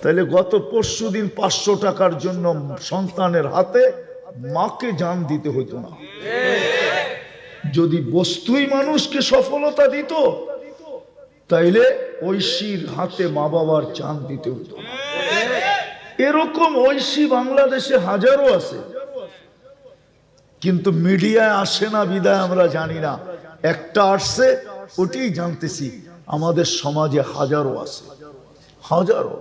তাহলে গত পরশুদিন 500 টাকার জন্য সন্তানের হাতে মাকে জান দিতে হতো না। যদি বস্তুই মানুষকে সফলতা দিত তাইলে ঐশীর হাতে মা বাবার জান দিতে হতো না। এরকম ঐশী বাংলাদেশে হাজারো আছে, কিন্তু মিডিয়ায় আসে না বিদায় আমরা জানি না। একটা আসছে ওটাই জানতেছি, আমাদের সমাজে হাজারো আছে, হাজারো।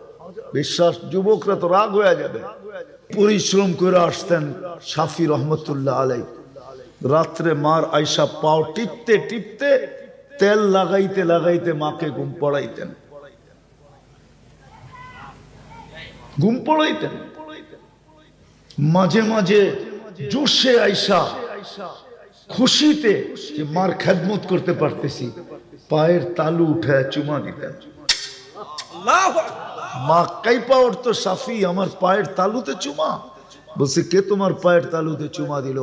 বিশ্বাস, যুবকরা তো রাগ হয়ে যাবে। পরিশ্রম করে আসতেন শাফি রহমতুল্লাহ আলাই, রাত্রে মার আয়সা পাও টিপতে টিপতে তেল লাগাইতে লাগাইতে মাকে ঘুম পড়াইতেন, ঘুম পড়াইতেন। মাঝে মাঝে জোশে আয়সা খুশিতে যে মার খেদমত করতে পারতেছি, পায়ের তালু উঠায় চুমা দিতেন। মা কাইপা উঠতো, শাফি আমার পায়ের তালুতে চুমা। বলছে কে তোমার পায়ের তালুতে চুমা দিল?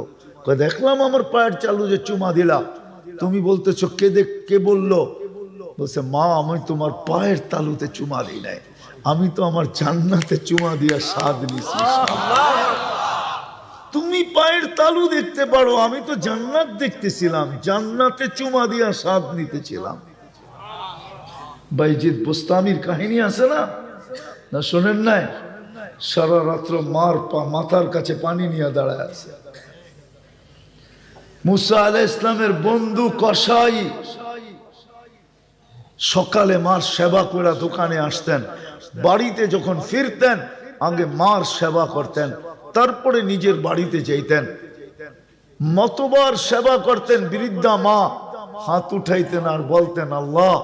দেখলাম আমার পায়ের তালুতে চুমা দিলা। তুমি বলতেছো কে বললো? বলছে মা আমি তোমার পায়ের তালুতে চুমা দিই নাই, আমি তো আমার জান্নাতে চুমা দিয়া স্বাদ নিছি। তুমি পায়ের তালু দেখতে পারো, আমি তো জান্নাত দেখতেছিলাম, জান্নাতে চুমা দিয়া স্বাদ নিতেছিলাম। বাইজিদ বুস্তামির কাহিনী আছে না, না শোনেন নাই? সারা রাত্র মার মাথার কাছে পানি নিয়ে দাঁড়ায় আছে। মুসা আলাইহিস সালামের বন্ধু কসাই সকালে মার সেবা করে দোকানে আসতেন, বাড়িতে যখন ফিরতেন আগে মার সেবা করতেন, তারপরে নিজের বাড়িতে যাইতেন। মতবার সেবা করতেন। বৃদ্ধা মা হাত উঠাইতেন আর বলতেন আল্লাহ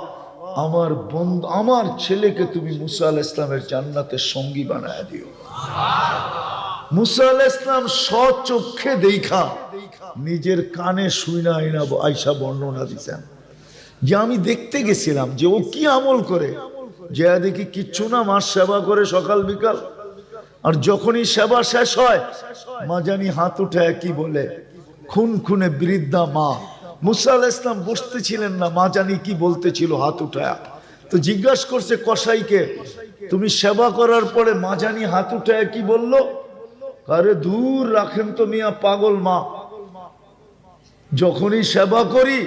আমার বন্ধু আমার ছেলেকে তুমি মুসা আলাইহিস সালামের জান্নাতের সঙ্গী বানায় দিও। মুসা আলাইহিস সালাম স্বচক্ষে দেখা নিজের কানে শুইনা আইনা আয়সা বর্ণনা দিতেন যে আমি দেখতে গেছিলাম যে ও কি আমল করে, যে দেখি কিচ্ছু না, মার সেবা করে সকাল বিকাল। আর যখনই সেবা শেষ হয় মা জানি হাত উঠায় কি বলে, খুন খুনে বৃদ্ধা মা। মুসা আলাইহিস সালাম বসতেছিলেন না, মা জানি কি বলতেছিল হাত উঠায়। তো জিজ্ঞাসা করছে কসাইকে, তুমি সেবা করার পরে মা জানি হাত উঠায় কি বললো? আরে দূর রাখেন তো মিয়া, পাগল মা। যখনই সেবা করি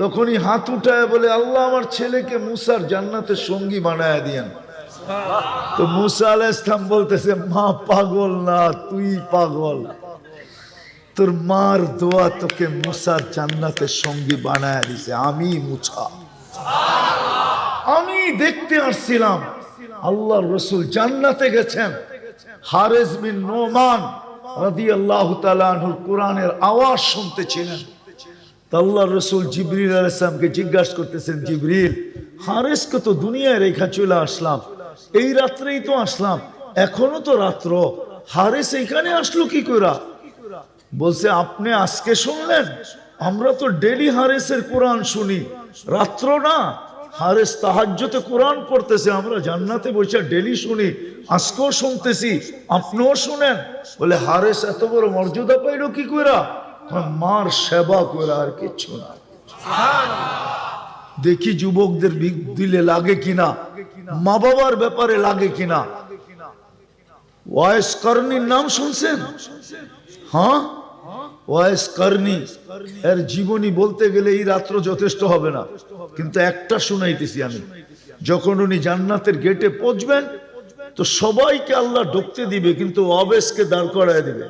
তখনই হাত উঠায় বলে আল্লাহ আমার ছেলেকে মুসার জান্নাতের সঙ্গী বানায় দিয়েন। তো মুসা আলাইহিস সালাম বলতেছে মা পাগল না, তুই পাগল। তোর মার দোয়া তোকে মুসার জান্নাতের সঙ্গী বানায় দিছে, আমি মুছা। আমি দেখতে আসছিলাম আল্লাহর রাসূল জান্নাতে গেছেন। হারেস বিন নোমান রাদিয়াল্লাহু তাআলা আনহু কোরআনের আওয়াজ শুনতেছিলেন। আল্লাহর রাসূল জিবরিল আলাইহিস সালামকে জিজ্ঞাসা করতেছেন, জিবরিল হারেসকে তো দুনিয়ায় রেখা চলে আসলাম, এই রাত্রেই তো আসলাম, এখনো তো রাত্র, হারেস এখানে আসলো কি করে? বলছে আপনি আজকে শুনলেন, আমরা তো ডেলি হারেসের কোরআন শুনি, রাত্র না। হারেস তাহাজ্জুদে কোরআন পড়তেছে, আমরা জান্নাতে বসে ডেলি শুনি, আজকেও শুনতেছি, আপনিও শুনেন। বলে হারেস এত বড় মর্যাদা পাইল কি করে? মার সেবা করে, আর কিচ্ছু না। দেখি যুবকদের দিলে লাগে কিনা, মা বাবার ব্যাপারে লাগে কিনা। ওয়াইস করনির নাম শুনছেন? হ্যাঁ, ওয়াইস করনি এর জীবনী বলতে গেলে এই রাত্র যথেষ্ট হবে না, কিন্তু একটা শুনাইতেছি আমি। যখন উনি জান্নাতের গেটে পৌঁছবেন তো সবাইকে আল্লাহ ঢুকতে দিবে, কিন্তু অবেশকে দাঁড় করায় দিবে।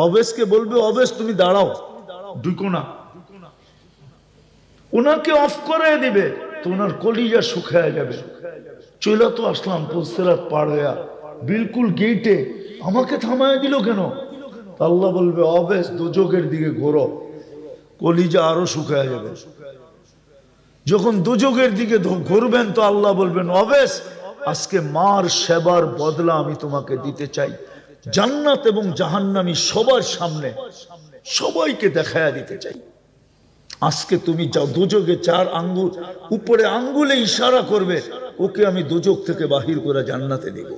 অবেশকে বলবে অবেশ তুমি দাঁড়াও, ঢুকো না। ওনাকে অফ করায় দিবে, তো ওনার কলিজা শুকায় যাবে। চলে তো আসলাম পুলসিরাত পার হইয়া, বিলকুল গেটে আমাকে থামায় দিল কেন? আল্লাহ বলবে অবেশ দোজখের দিকে ঘোরো, কলিজা আরো শুকায় যাবে। যখন দোজখের দিকে ঘুরবেন তো আল্লাহ বলবেন অবেশ আজকে মার সেবার বদলা আমি তোমাকে দিতে চাই, জান্নাত এবং জাহান্নামী সবার সামনে সবাইকে দেখায়া দিতে চাই। আজকে তুমি যাও দোজখে 4 আঙ্গুল উপরে আঙ্গুলে ইশারা করবে, ওকে আমি দোজখ থেকে বাহির করে জান্নাতে দিব।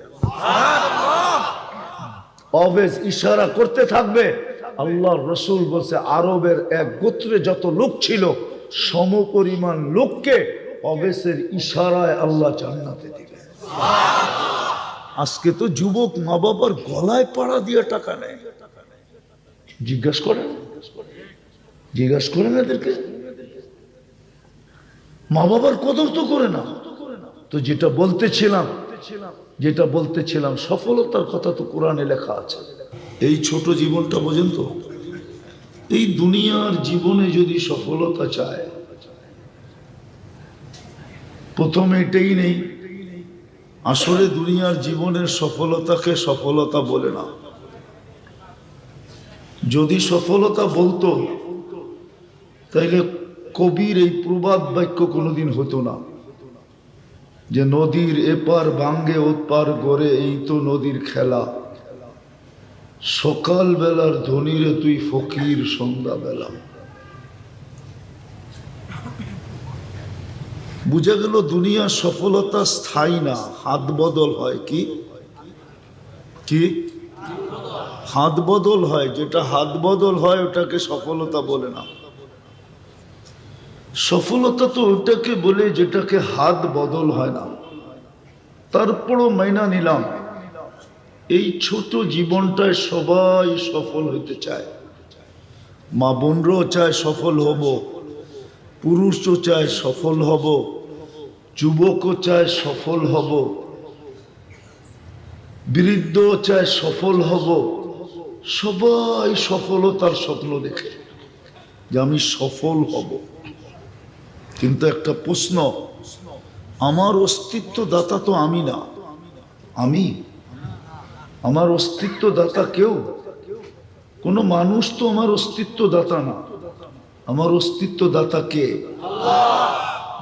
অবেশ ইশারা করতে থাকবে। আল্লাহর রাসূল বলছে আরবের এক গোত্রে যত লোক ছিল সমপরিমাণ লোককে অবেশের ইশারায় আল্লাহ জান্নাতে দিবে। আজকে তো যুবক মা বাবার গলায় পাড়া দিয়ে টাকা নেয়। জিজ্ঞাসা করেন এদেরকে, মা বাবার কদর তো করে না। তো যেটা বলতেছিলাম সফলতার কথা তো কোরআনে লেখা আছে। এই ছোট জীবনটা বোঝেন তো, এই দুনিয়ার জীবনে যদি সফলতা চায়, প্রথমে এটাই নেই। আসলে দুনিয়ার জীবনের সফলতাকে সফলতা বলে না। যদি সফলতা বলতো তাইলে কবির এই প্রবাদ বাক্য কোনোদিন হতো না যে নদীর এপার ভাঙ্গে ওপার গড়ে, এই তো নদীর খেলা, সকাল বেলার ধনীরে তুই ফকির সন্ধ্যা বেলা। বুঝা গেল দুনিয়ার সফলতা স্থায়ী না, হাত বদল হয়। কি হাত বদল হয়। যেটা হাত বদল হয় ওটাকে সফলতা বলে না। সফলতা তো ওটাকে বলে যেটাকে হাত বদল হয় না। তারপরও মাইনা নিলাম এই ছোট জীবনটায় সবাই সফল হতে চায়। মা বোনরাও চায় সফল হব, পুরুষও চায় সফল হব, যুবকও চায় সফল হব, বৃদ্ধও চায় সফল হব। সবাই সফলতার স্বপ্ন দেখে যে আমি সফল হব। কিন্তু একটা প্রশ্ন, আমার অস্তিত্ব দাতা তো আমি না। আমার অস্তিত্ব দাতা কেউ, কোনো মানুষ তো আমার অস্তিত্ব দাতা না। আমার অস্তিত্ব দাতা কে?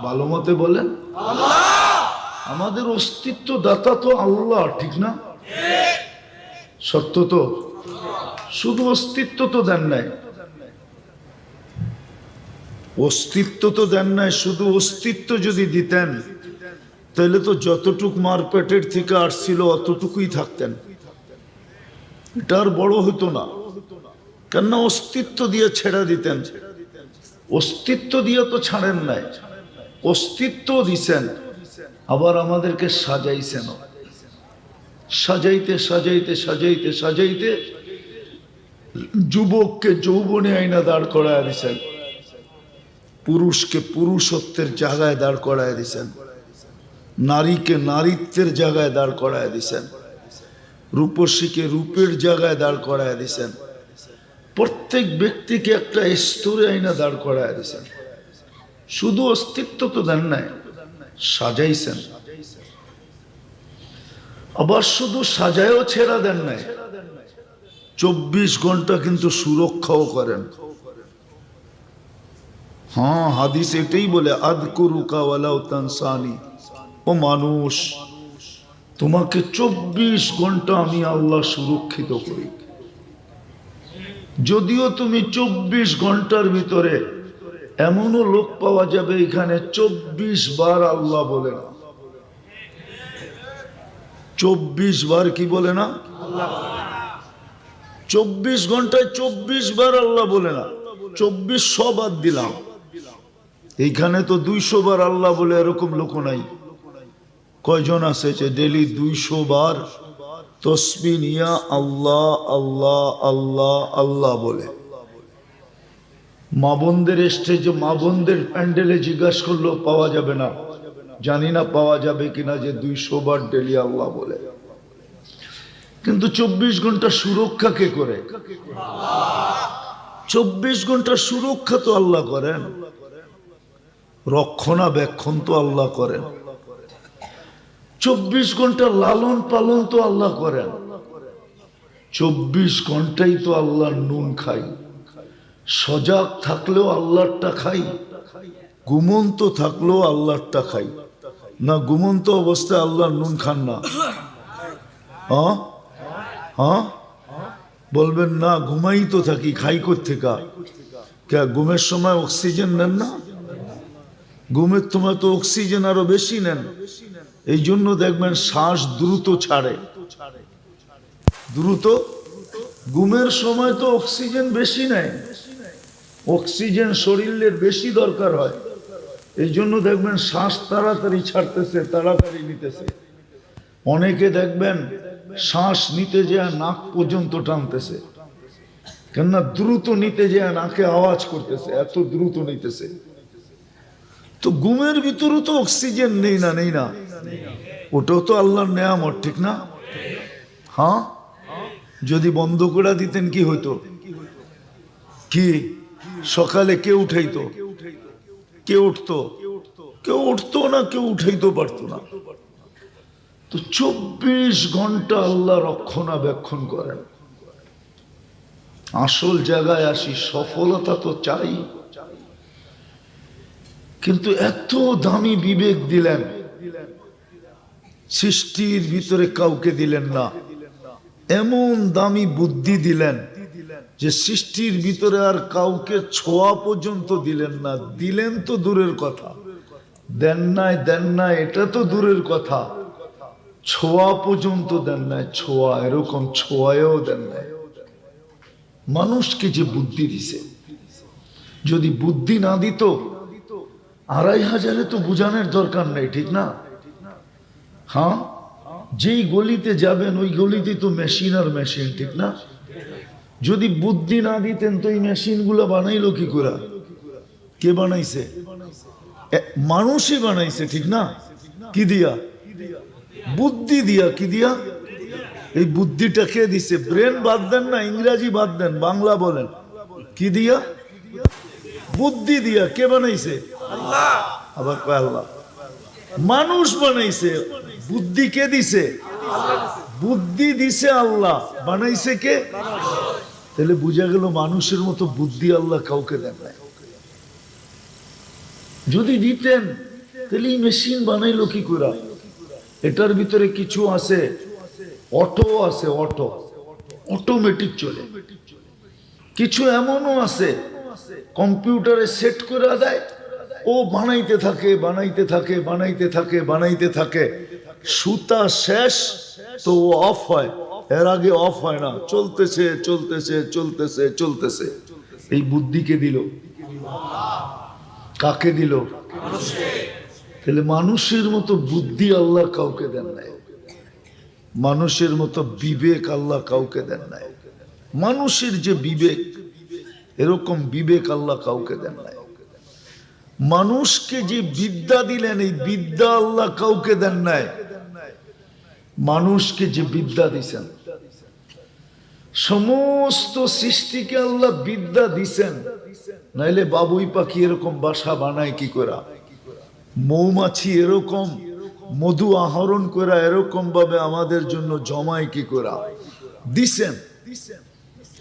ভালো মতে বলেন। আমাদের অস্তিত্ব দাতা তো আল্লাহ, ঠিক না? সত্য তো? শুধু অস্তিত্ব তো দেন নাই, শুধু অস্তিত্ব যদি দিতেন তাহলে তো যতটুক মার পেটের থেকে আসছিল অতটুকুই থাকতেন, এটা আর বড় হতো না। কেননা অস্তিত্ব দিয়ে ছেড়ে দিতেন। অস্তিত্ব দিয়ে তো ছাড়েন নাই, অস্তিত্ব দিছেন, আবার আমাদেরকে সাজাইছেন। সাজাইতে যুবককে যৌবনে আইনা দাঁড় করায় দিছেন, পুরুষকে পুরুষত্বের জায়গায় দাঁড় করায় দিছেন, নারীকে নারীত্বের জায়গায় দাঁড় করায় দিছেন, রূপসীকে রূপের জায়গায় দাঁড় করায় দিছেন, প্রত্যেক ব্যক্তিকে একটা স্তরে আইনা দাঁড় করায় দিছেন। শুধু অস্তিত্ব তো দেন নাই, সাজাইছেন। আবার শুধু সাজায়ও ছেড়া দেন নাই, 24 ঘন্টা কিন্তু সুরক্ষাও করেন। হ্যাঁ, হাদিস এটাই বলে, আযকুরুকা ওয়ালাউ তানসানি। ও মানুষ, তোমাকে 24 ঘন্টা আমি আল্লাহ সুরক্ষিত করি। যদিও তুমি 24 ঘন্টার ভিতরে এমনও লোক পাওয়া যাবে এখানে 24 বার আল্লাহ বলে না। 24 বার কি বলে না? 24 ঘন্টায় 24 বার আল্লাহ বলে না। 2400 বাদ দিলাম, এইখানে তো 200 বার আল্লাহ বলে এরকম লোক নাই। কয়জন আছে যে ডেলি 200 বার তসবিহ নিয়া আল্লাহ আল্লাহ আল্লাহ আল্লাহ বলে? মা বোনদের স্টেজে, মা বোনদের প্যান্ডেলে জিজ্ঞাসা করলেও পাওয়া যাবে না। জানি না পাওয়া যাবে কিনা যে 200 বার ডেলি আল্লাহ বলে। কিন্তু 24 ঘন্টা সুরক্ষা কে করে? 24 ঘন্টা সুরক্ষা তো আল্লাহ করেন, রক্ষণাবেক্ষণ তো আল্লাহ করেন, 24 ঘন্টা লালন পালন তো আল্লাহ করেন। 24 ঘন্টাই তো আল্লাহর নুন খাই। সজাগ থাকলেও আল্লাহরটা খাই, ঘুমন্ত থাকলেও আল্লাহরটা খাই। না ঘুমন্ত অবস্থায় আল্লাহর নুন খান না? হ্যাঁ হ্যাঁ বলবেন না, ঘুমাই তো থাকি, খাই কোত্থেকা? ঘুমের সময় অক্সিজেন নেন না? ঘুমের সময় তো অক্সিজেন আরো বেশি নেন, এই জন্য দেখবেন শ্বাস দ্রুত ছাড়ে। দ্রুত ঘুমের সময় তো অক্সিজেন বেশি নেয়, অক্সিজেন শরীরের বেশি দরকার হয়, এই জন্য দেখবেন শ্বাস তাড়াতাড়ি ছাড়তেছে, তাড়াতাড়ি নিতেছে। অনেকে দেখবেন শ্বাস নিতে যায় নাক পর্যন্ত টানতেছে, কেননা দ্রুত নিতে যায় নাকে আওয়াজ করতেছে, এত দ্রুত নিতেছে। তো ঘুমের ভিতরে তো অক্সিজেন নেই না, ওটাও তো আল্লাহর নেয়ামত, ঠিক না? হ্যাঁ, যদি বন্ধ করে দিতেন কি হইতো? কি সকালে কে উঠাইতো? কে উঠতো? কেউ উঠতো না, কেউ উঠাইতে পারতো না। তো 24 ঘন্টা আল্লাহ রক্ষণাবেক্ষণ করেন। আসল জায়গায় আসি, সফলতা তো চাই, কিন্তু এত দামি বিবেক দিলেন, সৃষ্টির ভিতরে কাউকে দিলেন না। এমন দামি বুদ্ধি দিলেন যে সৃষ্টির ভিতরে আর কাউকে ছোঁয়া পর্যন্ত দিলেন না। দিলেন তো দূরের কথা, দেন নাই এটা তো দূরের কথা, ছোঁয়া পর্যন্ত দেন নাই। ছোঁয়া, এরকম ছোঁয়ায়ও দেন নাই। মানুষকে যে বুদ্ধি দিছে, যদি বুদ্ধি না দিত 2500 তো বুঝানোর দরকার নেই, ঠিক না? হ্যাঁ, যেই গলিতে যাবেন ওই গলিতে তো মেশিন আর মেশিন, ঠিক না? যদি বুদ্ধি না দিতেন তো এই মেশিন গুলো বানাইলো কি করে? কে বানাইছে? মানুষই বানাইছে, ঠিক না? কি দিয়া? বুদ্ধি দিয়া। কি দিয়া? এই বুদ্ধিটা কে দিছে? ব্রেন বাদ দেন না, ইংরাজি বাদ দেন, বাংলা বলেন। কি দিয়া? বুদ্ধি দিয়া। কে বানাইছে? আল্লাহ। আবার কয় আল্লাহ। মানুষ বানাইছে, বুদ্ধি কে দিছে? বুদ্ধি দিছে আল্লাহ, বানাইছে কে? তাহলে বুঝা গেল মানুষের মতো বুদ্ধি আল্লাহ কাউকে দেন নাই। যদি দিতেন তাহলে এই মেশিন বানাইলো কি করে? এটার ভিতরে কিছু আছে, অটো আছে, অটোমেটিক চলে। কিছু এমনও আছে কম্পিউটারে সেট করে দেয়, ও বানাইতে থাকে, সুতা শেষ তো ও অফ হয়, এর আগে অফ হয় না, চলতেছে। এই বুদ্ধিকে দিল কাকে দিল? তাহলে মানুষের মতো বুদ্ধি আল্লাহ কাউকে দেন নাই, মানুষের মতো বিবেক আল্লাহ কাউকে দেন নাই। মানুষের যে বিবেক, এরকম বিবেক আল্লাহ কাউকে দেন নাই। মানুষকে যে বিদ্যা দিলেন, এই বিদ্যা আল্লাহ কাউকে দেন নাই। মানুষকে যে বিদ্যা দিছেন, সমস্ত সৃষ্টিকে আল্লাহ বিদ্যা দিছেন, নাইলে বাবুই পাখি এরকম বাসা বানায় কি করে? মৌমাছি এরকম মধু আহরণ করে এরকম ভাবে আমাদের জন্য জমায় কি করে? দিছেন,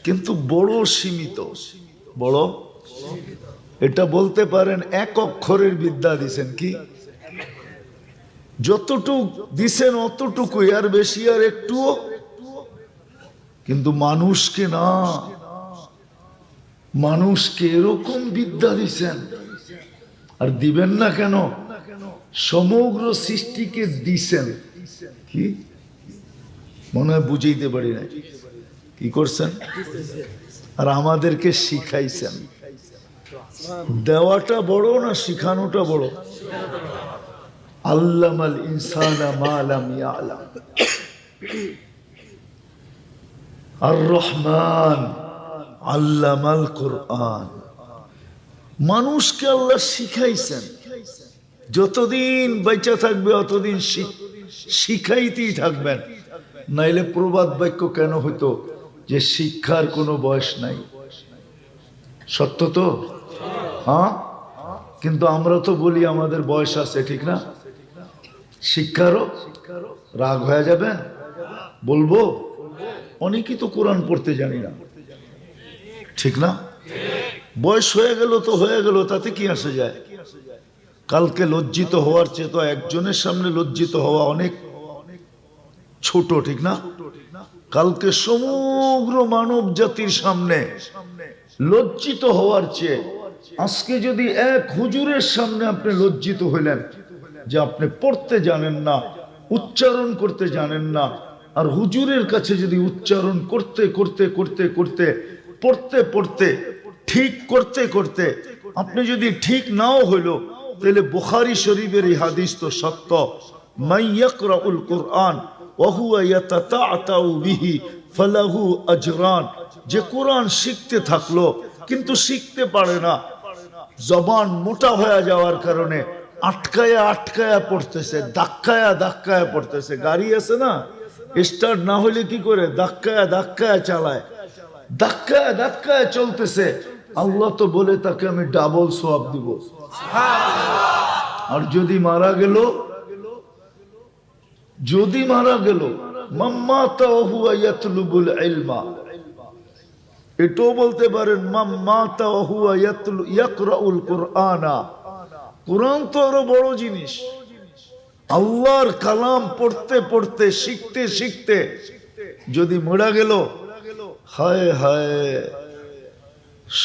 কিন্তু বড় সীমিত। বড় এটা বলতে পারেন এক অক্ষরের বিদ্যা দিছেন। কি? যতটুক দিছেন অতটুকুই, আর বেশি আর একটুও। কিন্তু মানুষকে না, মানুষকে এরকম বিদ্যা দিছেন। আর দিবেন না কেন? সমগ্র সৃষ্টিকে দিছেন। কি মনে হয় বুঝাইতে পারি না। কি করছেন? আর আমাদেরকে শিখাইছেন। দেওয়াটা বড় না শিখানোটা বড়? আল্লামাল ইনসানা মা লাম ইয়ালাম। আর রহমান আল্লামাল কুরআন। মানুষকে আল্লাহ শিখাইছেন। যতদিন বেঁচে থাকবে অতদিন শিখাইতেই থাকবেন। নাইলে প্রবাদ বাক্য কেন হইতো যে শিক্ষার কোনো বয়স নাই? সত্য তো? হ্যাঁ, কিন্তু আমরা তো বলি আমাদের বয়স আছে, ঠিক না? শিক্ষারও রাগ হয়ে যাবেন বলবো? অনেকেই তো কোরআন পড়তে জানি না, ঠিক না? বয়স হয়ে গেল তো হয়ে গেল, তাতে কি আসে যায়? কালকে লজ্জিত হওয়ার চেয়ে তো একজনের সামনে লজ্জিত হওয়া অনেক ছোট, ঠিক না? কালকে সমগ্র মানব জাতির সামনে লজ্জিত হওয়ার চেয়ে আজকে যদি এক হুজুরের সামনে আপনি লজ্জিত হইলেন যে আপনি পড়তে জানেন না, উচ্চারণ করতে জানেন না, আর হুজুরের কাছে যদি উচ্চারণ করতে করতে করতে করতে পড়তে পড়তে ঠিক করতে করতে আপনি যদি ঠিক নাও হইল, তাহলে বুখারী শরীফের এই হাদিস তো সত্য মান ইয়াকরাউল কুরআন ওয়া হুয়া ইয়াতাতাআতাউ বিহি ফালাহু আজরান, যে কোরআন শিখতে থাকলো কিন্তু শিখতে পারে না, জবান মোটা হয়ে যাওয়ার কারণে আটকায়া আটকায়া পড়তেছে, ধাক্কায়া ধাক্কায়া পড়তেছে। গাড়ি আছে না, স্টার্ট না হলে কি করে, ধাক্কায়া ধাক্কায়া চালায়, ধাক্কায়া ধাক্কায়া চলতেছে। আল্লাহ তো বলে তাকে আমি ডাবল সওয়াব দিব। আর যদি মারা গেল, যদি মারা গেল, মাম্মাতা ওয়া হুয়া ইয়াতলুবুল ইলমা, এটাও বলতে পারেন মাম্মাতা ওয়া হুয়া ইয়াকরাউল কুরআনা। কুরআন তো আরো বড় জিনিস। আল্লাহর কালাম পড়তে পড়তে শিখতে শিখতে যদি মরা গেল, হায় হায়,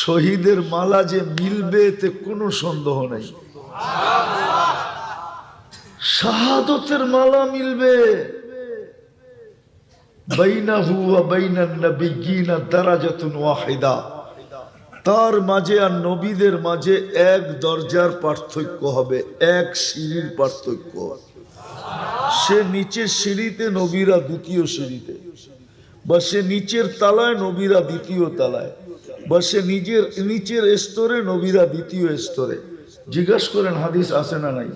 শহীদের মালা যে মিলবে এতে কোনো সন্দেহ নেই। শাহাদতের মালা মিলবে। বাইনাহু ওয়া বাইনান নাবিয়্যিনা দারাজাতুন ওয়াহিদা, তার মাঝে আর নবীদের মাঝে এক দরজার পার্থক্য হবে, এক সিঁড়ির পার্থক্য। সে নিচের সিঁড়িতে, নবীরা দ্বিতীয় সিঁড়িতে, বা সে নিচের তালায়, নবীরা দ্বিতীয় তালায়, বা সে নিচের স্তরে, নবীরা দ্বিতীয় স্তরে। জিজ্ঞাসা করেন হাদিস আছে না নাই?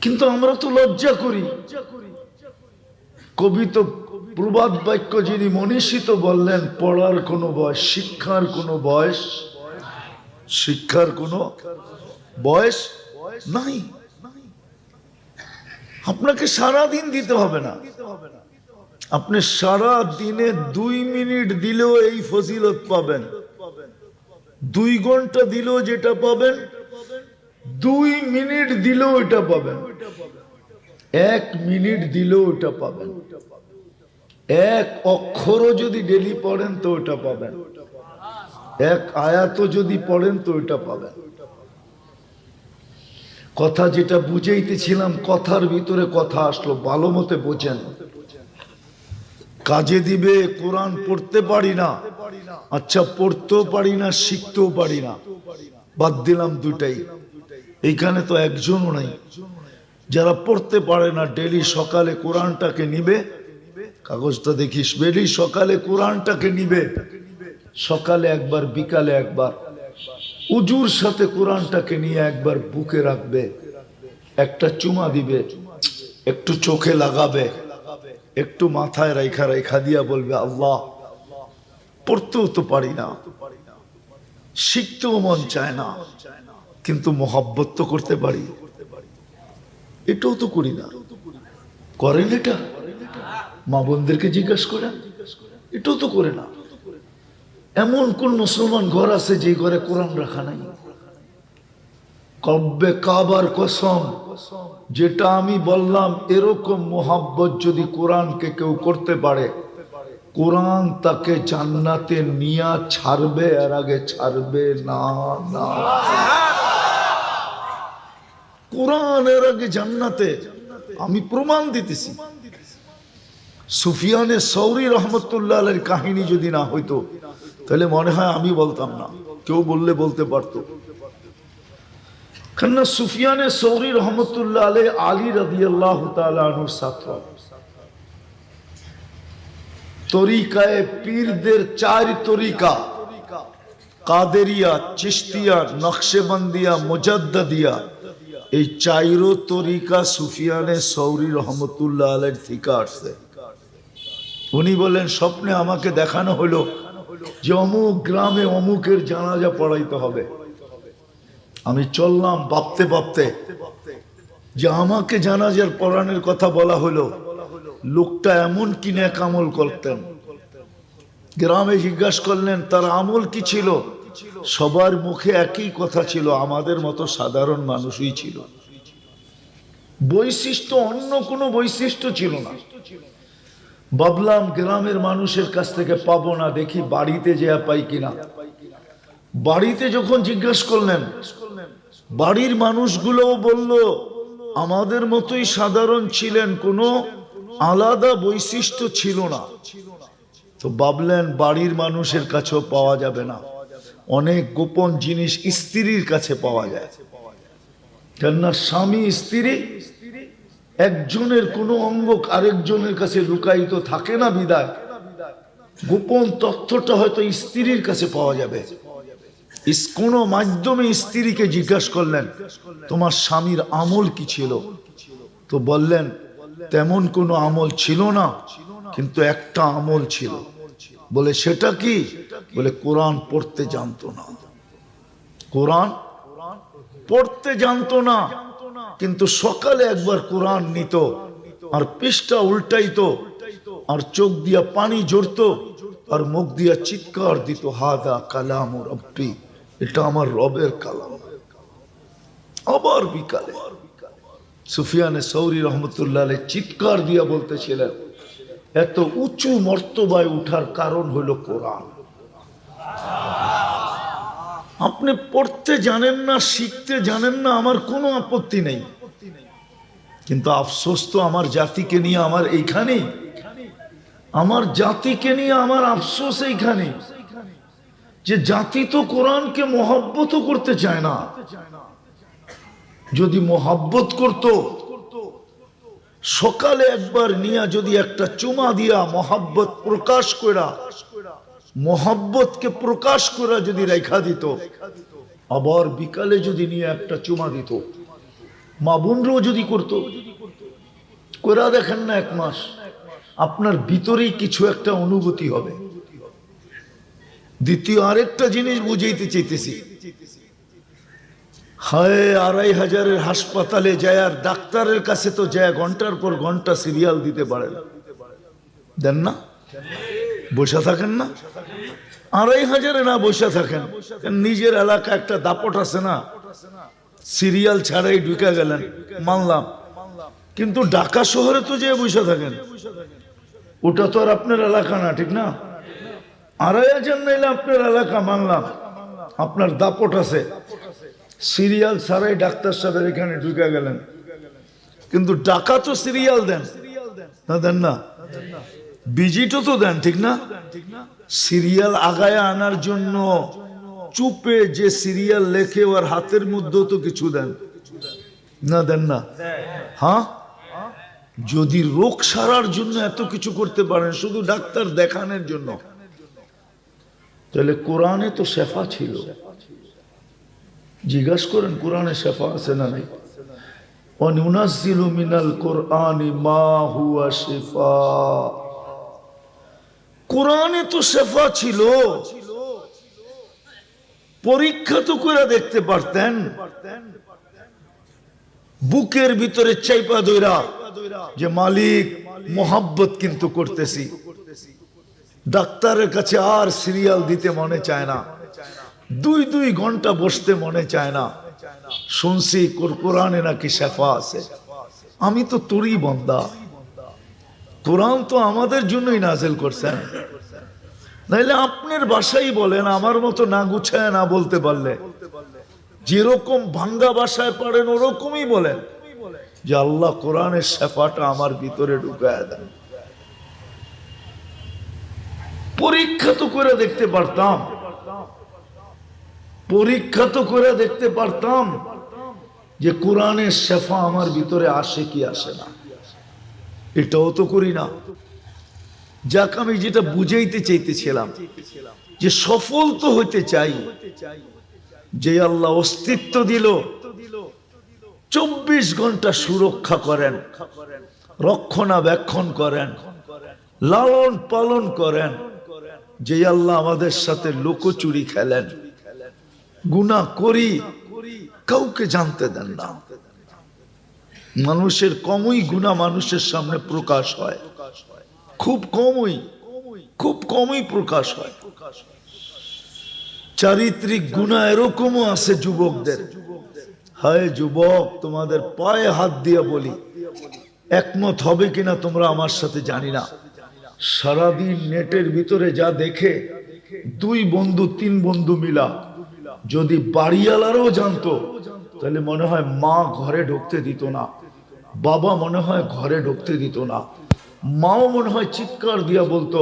কিন্তু আমরা তো লজ্জা করি। কবি তো প্রবাদ বাক্য যিনি মনীষী তো বললেন, পড়ার কোনো বয়স, শিক্ষার কোনো বয়স, শিক্ষার কোনো বয়স নাই। আপনাকে সারা দিন দিতে হবে না, আপনি সারা দিনে 2 মিনিট দিলেও এই ফজিলত পাবেন। 2 ঘন্টা দিলেও যেটা পাবেন, 2 মিনিট দিলেও এটা পাবেন, 1 মিনিট দিলেও ওটা পাবেন। 1 অক্ষরও যদি ডেলি পড়েন তো ওটা পাবেন, 1 আয়াতও যদি পড়েন তো ওটা পাবেন। কথা যেটা বুঝাইতেছিলাম, কথার ভিতরে কথা আসলো, ভালো মতে বোঝেন। কাজে দিবে। কোরআন পড়তে পারি না, আচ্ছা পড়তেও পারি না, শিখতেও পারি না, বাদ দিলাম দুটাই। এইখানে তো একজনও নাই যারা পড়তে পারে না। ডেলি সকালে কোরআনটাকে নিবে, কাগজটা দেখিস, ডেলি সকালে কোরআনটাকে নিবে, সকালে একবার, বিকালে একবার, উজুর সাথে কোরআনটাকে নিয়ে একবার বুকে রাখবে, একটা চুমা দিবে, একটু চোখে লাগাবে, একটু মাথায় রেখা রেখা দিয়া বলবে আল্লাহ। পড়তেও তো পারি না, শিখতেও মন চায় না, কিন্তু মোহাব্বত তো করতে পারি, এটাও তো করি না। করেন এটা? মা বোনদেরকে জিজ্ঞাসা করেন, এটাও তো করে না। এমন কোন মুসলমান ঘর আছে যে ঘরে কোরআন রাখা নাই? কব্বে কাবার কসম, যেটা আমি বললাম, এরকম মোহাব্বত যদি কোরআনকে কেউ করতে পারে, কোরআন তাকে জান্নাতে নিয়া ছাড়বে, এর আগে ছাড়বে না। না, কোরআন এর আগে জান্নাতে। আমি প্রমাণ দিতেছি। সুফিয়ানে সৌরি রহমতুল্লাহ আলাইহির কাহিনী যদি না হইতো, তাহলে মনে হয় আমি বলতাম না, কেউ বললে বলতে পারতো। কেননা সুফিয়ানে সৌরি রহমতুল্লাহ আলাইহি আলী রাদিয়াল্লাহু তাআলা আনহুর ছাত্র। তরিকায়ে পীরদের 4 তরিকা, কাদেরিয়া, চিশতিয়া, নকশবন্দিয়া, মুজাদ্দিদিয়া, এই 4 তরিকা সুফিয়ানে সৌরি রহমতুল্লাহ আলাইহির থেকে আসছে। উনি বলেন, স্বপ্নে আমাকে দেখানো হলো যে অমুক গ্রামে অমুকের জানাজা পড়াইতে হবে। আমি চললাম ভাবতে ভাবতে যে আমাকে জানাজার পড়ানোর কথা বলা হলো। লোকটা এমন কি নেক আমল করতেন। গ্রামে জিজ্ঞাসা করলেন তার আমল কি ছিল, সবার মুখে একই কথা ছিল, আমাদের মতো সাধারণ মানুষই ছিল। বৈশিষ্ট্য অন্য কোনো বৈশিষ্ট্য ছিল না। ভাবলাম গ্রামের মানুষের কাছ থেকে পাবো না, দেখি বাড়িতে যেয়া পাই কিনা। বাড়িতে যখন জিজ্ঞাসা করলেন, বাড়ির মানুষগুলোও বলল আমাদের মতোই সাধারণ ছিলেন, কোনো আলাদা বৈশিষ্ট্য ছিল না। তো ভাবলেন বাড়ির মানুষের কাছেও পাওয়া যাবে না, অনেক গোপন জিনিস স্ত্রীর কাছে পাওয়া যায়। কেননা স্বামী স্ত্রী একজনের কোনো অঙ্গ আরেকজনের কাছে লুকায়িত থাকে না, বিদায় গোপন তথ্যটা হয়তো স্ত্রীর কাছে পাওয়া যাবে। কোনো মাধ্যমে স্ত্রীকে জিজ্ঞাসা করলেন তোমার স্বামীর আমল কি ছিল, তো বললেন তেমন কোনো আমল ছিল না, কিন্তু একটা আমল ছিল। বলে সেটা কি? বলে কোরআন পড়তে জানতো না। কোরআন পড়তে জানতো না, কিন্তু সকালে একবার কোরআন নিত আর পৃষ্ঠা উল্টাইতো আর চোখ দিয়া পানি ঝরতো আর মুখ দিয়া চিৎকার দিত, হাদা কালাম রব্বি, এটা আমার রবের কালাম। আবার বিকালে সুফিয়ানে সৌরি রহমতুল্লাহ আলাইহি চিৎকার দিয়া বলতেছিলেন, এত উঁচু মর্তবায় উঠার কারণ হলো কোরআন। আপনি পড়তে জানেন না, শিখতে জানেন না, আমার কোনো আপত্তি নেই, কিন্তু আফসোস তো আমার জাতিকে নিয়ে আমার এইখানেই, আমার জাতিকে নিয়ে আমার আফসোস এইখানে যে জাতি তো কোরআনকে মহব্বত করতে চায় না। যদি মহব্বত করত, সকালে একবার নিয়া যদি একটা চুমা দিয়া মহব্বত প্রকাশ করা, মহব্বতকে প্রকাশ করা যদি রেখা দিত, আবার বিকালে যদি নিয়ে একটা চুমা দিত, মা বোনরাও যদি করতো, করা দেখেন না, এক মাস আপনার ভিতরেই কিছু একটা অনুভূতি হবে। দ্বিতীয় আরেকটা জিনিস বুঝাইতে চাইতেছি, হায় ২৫০০-এর হাসপাতালে যায় আর ডাক্তারের কাছে তো যায় ঘন্টার পর ঘন্টা সিরিয়াল দিতে পারেন, দেন না? বসে থাকেন না? ২৫০০-এ না বসে থাকেন, নিজের এলাকা একটা দাপট আছে না, সিরিয়াল ছাড়াই ঢুকে গেলেন, মানলাম, কিন্তু ঢাকা শহরে তো যে বসে থাকেন, ওটা তো আর আপনার এলাকা না, ঠিক না? ২৫০০ নাইলে আপনার এলাকা, মানলাম, আপনার দাপট আছে, সিরিয়াল ছাড়াই ডাক্তার সাহেবের এখানে ঢুকে গেলেন, কিন্তু ঢাকা তো সিরিয়াল দেন না, দেন না? ভিজিটও তো দেন, ঠিক না? সিরিয়াল আগায় আনার জন্য চুপে যে সিরিয়াল লেখে ওর হাতের মধ্যেও তো কিছু দেন না, দেন না? হ্যাঁ, যদি রোগ সারার জন্য এত কিছু করতে পারেন শুধু ডাক্তার দেখানোর জন্য, তাহলে কোরআনে তো শেফা ছিল। জিজ্ঞাসা করেন কোরআনে শেফা আছে না নাই? ওয়ানুনাজ্জিলু মিনাল কোরআনি মা হুয়া শিফা, কোরআনে তো শেফা ছিল। পরীক্ষা তো করে দেখতে পারতেন, বুকের ভিতরে চাইপা দইরা যে মালিক মোহাব্বত কিন্তু করতেছি, ডাক্তারের কাছে আর সিরিয়াল দিতে মনে চায় না, ২ ঘন্টা বসতে মনে চায় না, শুনছি কোরআনে নাকি শেফা আছে। আমি তো তোরই বান্দা, কোরআন তো আমাদের জন্যই নাযিল করছেন, নাইলে আপনার ভাষাই বলেন, আমার মতো না গুছায় না বলতে পারলে, যেরকম ভাঙ্গা ভাষায় পারেন ওরকমই বলেন যে আল্লাহ কোরআনের শেফাটা আমার ভিতরে ঢুকায় দেন। পরীক্ষা তো করে দেখতে পারতাম, পরীক্ষা তো করে দেখতে পারতাম যে কোরআনের শেফা আমার ভিতরে আসে কি আসে না, এটাও তো করি না। যাক, আমি যেটা বুঝাইতে চাইতেছিলাম যে সফল তো হইতে চাই, যে আল্লাহ অস্তিত্ব দিল, ২৪ ঘন্টা সুরক্ষা করেন, রক্ষণাবেক্ষণ করেন, লালন পালন করেন, যে আল্লাহ আমাদের সাথে লুকোচুরি খেলেন, গুনাহ করি কাউকে জানতে দেন না। মানুষের কমই গুনাহ মানুষের সামনে প্রকাশ হয়, খুব কমই প্রকাশ হয়। চারিত্রিক গুনাহ এরকমও আছে যুবকদের। হায় যুবক, তোমাদের পায়ে হাত দিয়ে বলি, একমত হবে কিনা তোমরা আমার সাথে জানি না, সারাদিন নেটের ভিতরে যা দেখে, 2 বন্ধু 3 বন্ধু মিলা যদি বাড়িওয়ালারও জানতো, তাহলে মনে হয় মা ঘরে ঢুকতে দিত না, বাবা মনে হয় ঘরে ঢুকতে দিত না, মাও মনে হয় চিৎকার দিয়া বলতো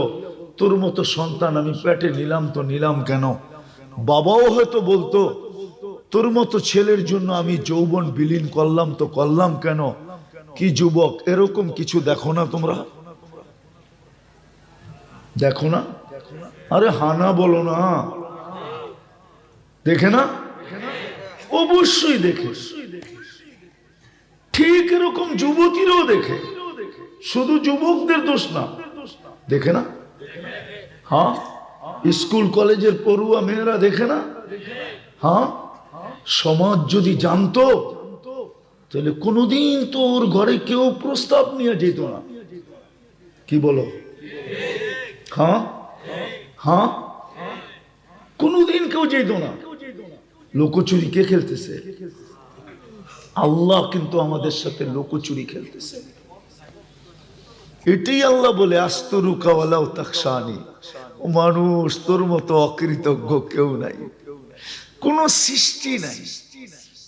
তোর মতো সন্তান আমি পেটে নিলাম তো নিলাম কেন, বাবাও হয়তো বলতো তোর মতো ছেলের জন্য আমি যৌবন বিলীন করলাম, তো করলাম কেন? কি যুবক, এরকম কিছু দেখো না তোমরা? দেখো না? আরে হানা বলো না, দেখে না? অবশ্যই দেখে। ঠিক এরকম যুবতীরাও দেখে, শুধু যুবকদের দোষ না, দেখে না? হ্যাঁ, স্কুল কলেজের পড়ুয়া মেয়েরা দেখে না? হ্যাঁ, সমাজ যদি জানতো তাহলে কোনোদিন তো ওর ঘরে কেউ প্রস্তাব নিয়ে যেত না। কি বলো? হ্যাঁ হ্যাঁ, কোনোদিন কেউ যেত না। লোকচুরি কে খেলতেছে? আল্লাহ কিন্তু আমাদের সাথে লোকচুরি খেলতেছে। এটাই আল্লাহ বলে আস্তরুকাওয়ালাও তাকসানি, ও মানুষ তোর মতো অকৃতজ্ঞ কেউ নাই, কোন সৃষ্টি নাই।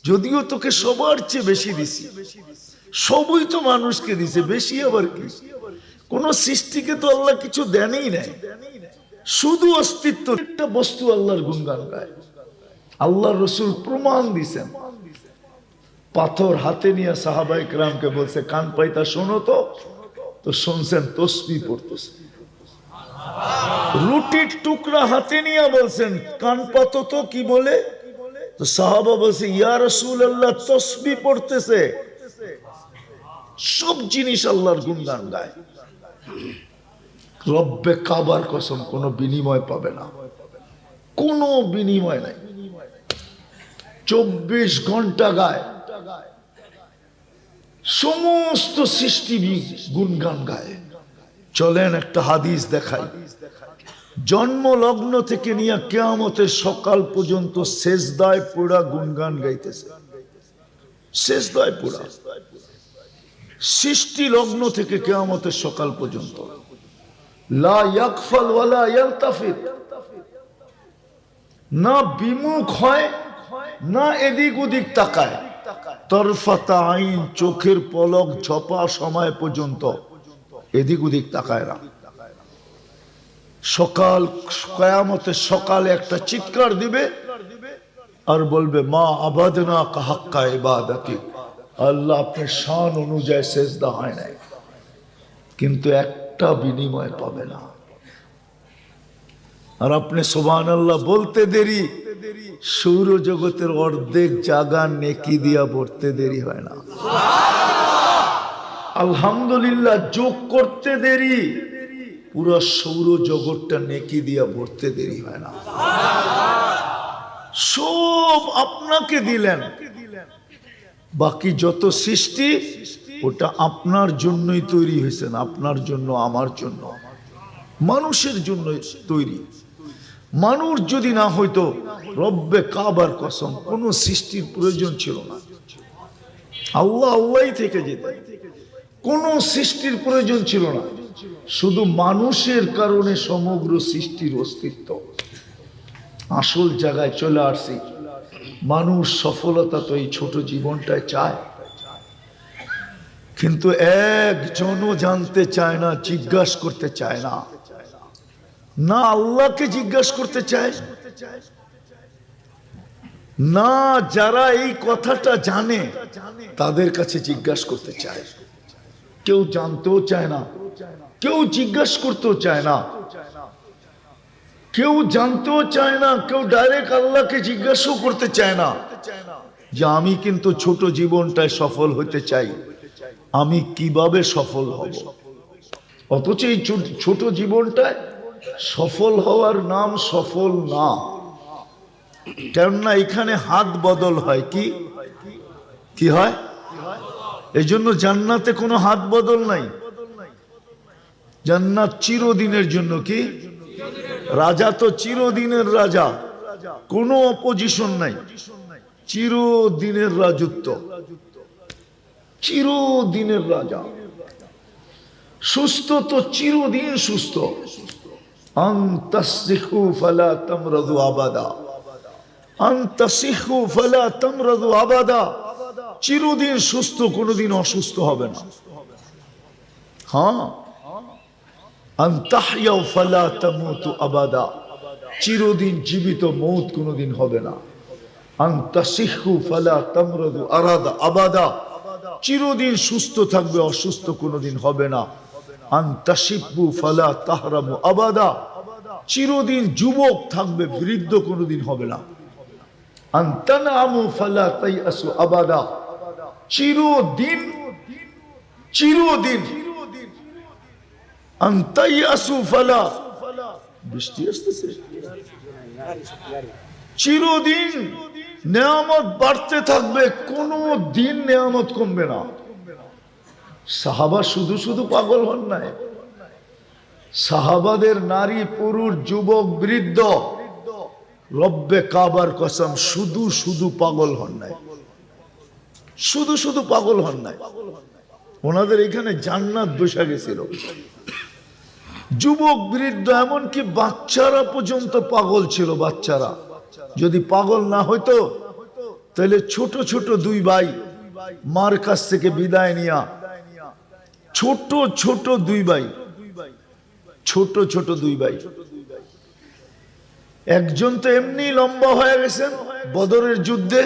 যদিও তোকে সবার চেয়ে বেশি দিছি, সবই তো মানুষকে দিছে, বেশি আবার কি? কোন সৃষ্টিকে তো আল্লাহ কিছু দেনই নাই, শুধু অস্তিত্ব। একটা বস্তু আল্লাহর গুণগান গায়। আল্লাহর রাসূল প্রমাণ দিছেন, পাথর হাতে নিয়ে সাহাবায়ে কেরামকে বলছে কান পাইতা শোনো তো, তো শুনছেন তসবিহ পড়তেছে। রুটির টুকরা হাতে নিয়ে বলছেন কান পাতো তো, কি বলে? তো সাহাবা বলছে ইয়া রাসূলুল্লাহ তসবিহ পড়তেছে। সব জিনিস আল্লাহর গুণগান গায়। রব্বে কাবার কসম, কোনো বিনিময় পাবে না, কোনো বিনিময় নাই। 24 ঘন্টা গায়, সমস্ত সৃষ্টি গুণগান গায়। চলেন একটা হাদিস দেখাই। জন্ম লগ্ন থেকে নিয়ে কিয়ামতের সকাল পর্যন্ত সেজদায় পুরা গুণগান গাইতেছে, সেজদায় পুরা। সৃষ্টি লগ্ন থেকে কিয়ামতের সকাল পর্যন্ত লা ইয়াগফাল ওয়ালা ইয়ালতাফিত, না বিমুখ হয় না এদিক ওদিক তাকায়। তরফাতা আইন, চোখের পলক ঝপা সময় পর্যন্ত এদিক ওদিক তাকায় না। সকাল কিয়ামতের সকালে একটা চিৎকার দিবে আর বলবে মা আবাদনা কা হাক্কা ইবাদতি, আল্লাহ আপনার শান অনুযায়ী সেজদা হয় নাই, কিন্তু একটা বিনিময় পাবে না। আর আপনি সুবহানাল্লাহ বলতে দেরি, সৌরজগতের অর্ধেক জায়গা নেকি দিয়া ভরতে দেরি হয় না। আলহামদুলিল্লাহ যোগ করতে দেরি, পুরো সৌরজগৎটা নেকি দিয়া ভরতে দেরি হয় না। সব আপনাকে দিলেন, বাকি যত সৃষ্টি ওটা আপনার জন্যই তৈরি হয়েছে, আপনার জন্য, আমার জন্য, মানুষের জন্য তৈরি। মানুষ যদি না হইতো, রব্বে কাবার কসম, কোন সৃষ্টির প্রয়োজন ছিল না। আল্লাহ আল্লাহই থেকে যেতেন, কোন সৃষ্টির প্রয়োজন ছিল না। শুধু মানুষের কারণে সমগ্র সৃষ্টির অস্তিত্ব। আসল জায়গায় চলে আসছি। মানুষ সফলতা তো এই ছোট জীবনটায় চায়, কিন্তু একজনও জানতে চায় না, জিজ্ঞাসা করতে চায় না, না আল্লাহকে জিজ্ঞাসা করতে চায়, না যারা এই কথাটা জানে তাদের কাছে জিজ্ঞাসা করতে চায়। কেউ জানতেও চায় না, কেউ জিজ্ঞাসা করতেও চায় না, কেউ জানতেও চায় না, কেউ ডাইরেক্ট আল্লাহকে জিজ্ঞাসাও করতে চায় না যে আমি কিন্তু ছোট জীবনটায় সফল হতে চাই, আমি কিভাবে সফল হব। অথচ এই ছোট জীবনটায় সফল হওয়ার নাম সফল না। কেননা এখানে হাত বদল হয়। কি কি হয়? এই জন্য জান্নাতে কোনো হাত বদল নাই। জান্নাত চিরদিনের জন্য। কি রাজা তো চিরদিনের রাজা, কোনো অপোজিশন নাই, চিরদিনের রাজত্ব, চিরদিনের রাজা। সুস্থ তো চিরদিন সুস্থ। আনতাসিহু ফালা তামরাদু আবাদা, আনতাসিহু ফালা তামরাদু আবাদা। চিরদিন সুস্থ, কোনোদিন অসুস্থ হবে না। হ্যাঁ, আনতাহইয়াউ ফালা তামুতু আবাদা, চিরদিন জীবিত, মৌত কোনোদিন হবে না। আনতাসিহু ফালা তামরাদু আরাদা আবাদা, চিরদিন সুস্থ থাকবে, অসুস্থ কোনোদিন হবে না। আনতাশিবু ফালা তাহরামু আবাদা, চিরদিন যুবক থাকবে, বৃদ্ধ কোনোদিন হবে না। আনতানামু ফালা তাইয়াসু আবাদা, চিরদিন চিরদিন। আনতাইয়াসু ফালা, বৃষ্টি আসতেছে, চিরদিন নেয়ামত বাড়তে থাকবে, কোনো দিন নেয়ামত কমবে না। সাহাবা শুধু শুধু পাগল হন নাই, সাহাবাদের নারী পুরুষ যুবক বৃদ্ধ রব্বে কাবার কসম শুধু শুধু পাগল হন নাই, শুধু শুধু পাগল হন নাই। ওনাদের এখানে জান্নাত বসে গেছিল। যুবক বৃদ্ধ এমনকি বাচ্চারা পর্যন্ত পাগল ছিল। বাচ্চারা যদি পাগল না হইতো তাহলে ছোট ছোট দুই ভাই মার কাছ থেকে বিদায় নিয়া, ছোট ছোট দুই ভাই, ছোট ছোট দুই ভাই, একজন তো এমনি লম্বা হয়ে গেছেন বদরের যুদ্ধে,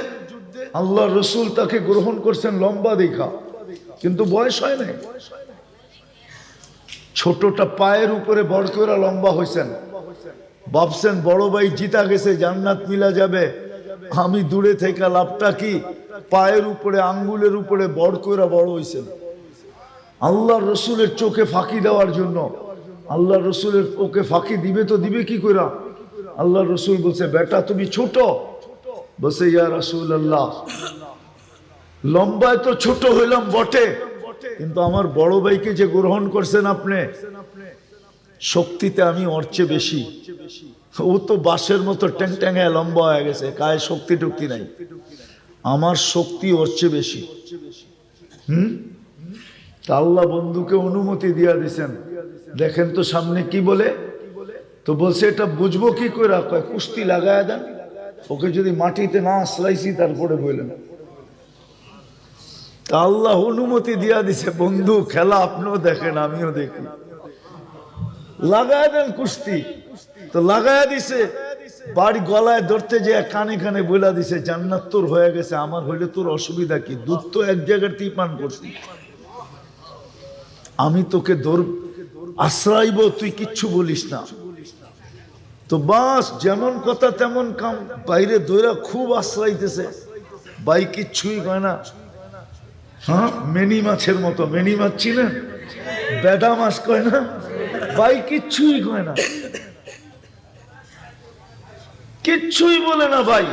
আল্লাহ রসুল তাকে গ্রহণ করছেন লম্বা দেখা, কিন্তু বয়স হয় নাই। ছোটটা পায়ের উপরে বড় করে লম্বা হয়েছেন, ভাবছেন বড় ভাই জিতা গেছে, জান্নাত মিলা যাবে, আমি দূরে থেকে লাভটা কি? পায়ের উপরে আঙ্গুলের উপরে বড় করে বড় হয়েছেন। আল্লাহ রসুলের চোখে ফাঁকি দেওয়ার জন্য, আল্লাহ রসুলের ওকে ফাঁকি দিবে তো দিবে কি করে? আল্লাহ রসুল বলছে বেটা তুমি ছোট। বলছে ইয়া রাসূলুল্লাহ, লম্বায় তো ছোট হইলাম বটে, কিন্তু আমার বড় ভাইকে যে গ্রহণ করছেন আপনি, শক্তিতে আমি ওর চেয়ে বেশি। ও তো বাঁশের মতো ট্যাং ট্যাঙে লম্বা হয়ে গেছে, গায়ে শক্তি টক্তি নাই, আমার শক্তি ওর চেয়ে বেশি। তা আল্লাহ বন্ধুকে অনুমতি দিয়া দিছেন, দেখেন তো সামনে কি বলে। তো বলছে এটা বুঝবো কি করে? কয় কুস্তি লাগায় দেন, ওকে যদি মাটিতে না আসলাইছি তারপরে বললেন। তা আল্লাহ অনুমতি দিয়া দিছে, বন্ধু খেলা আপনিও দেখেন আমিও দেখি, লাগায় দেন কুস্তি। তো লাগায় দিছে, বাড়ি গলায় ধরতে যে কানে কানে বইলা দিছে জান্নাত তোর হয়ে গেছে, আমার হইলে তোর অসুবিধা কি? দুধ তো এক জায়গাতেই পান করছি, আমি তোকে আশ্রয়ব, তুই কিচ্ছু বলিস না। তো বাস যেমন কথা তেমন কাম, বাইরে দৈরা খুব আশ্রয়তেছে, ভাই কিচ্ছুই কয় না। হ্যাঁ, মেনি মাছের মতো, মেনি মাছ ছিলেন, বেডা মাছ কয় না, ভাই কিচ্ছুই কয় না, কিচ্ছুই বলে না ভাই।